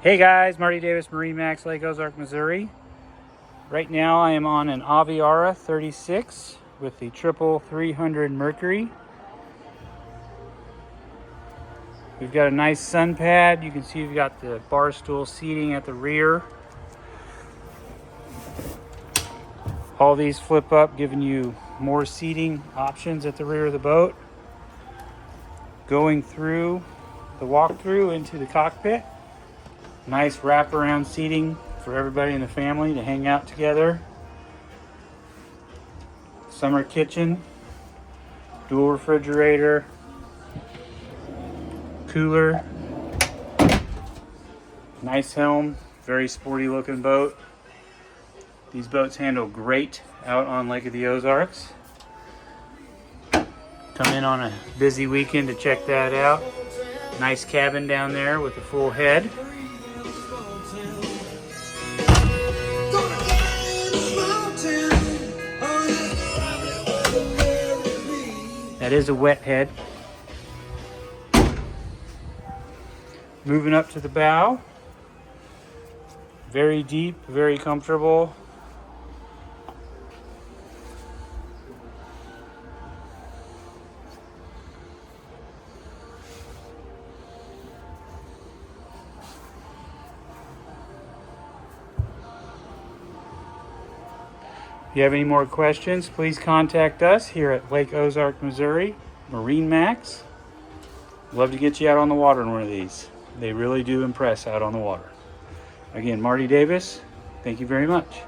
Hey guys, Marty Davis, MarineMax, Lake Ozark, Missouri. Right now I am on an Aviara 36 with the triple 300 Mercury. We've got a nice sun pad. You can see we've got the bar stool seating at the rear. All these flip up, giving you more seating options at the rear of the boat. Going through the walkthrough into the cockpit. Nice wraparound seating for everybody in the family to hang out together. Summer kitchen, dual refrigerator, cooler, nice helm, very sporty looking boat. These boats handle great out on Lake of the Ozarks. Come in on a busy weekend to check that out. Nice cabin down there with a full head. That is a wet head. Moving up to the bow. Very deep, very comfortable. If you have any more questions, please contact us here at Lake Ozark, Missouri, MarineMax. Love to get you out on the water in one of these. They really do impress out on the water. Again, Marty Davis, thank you very much.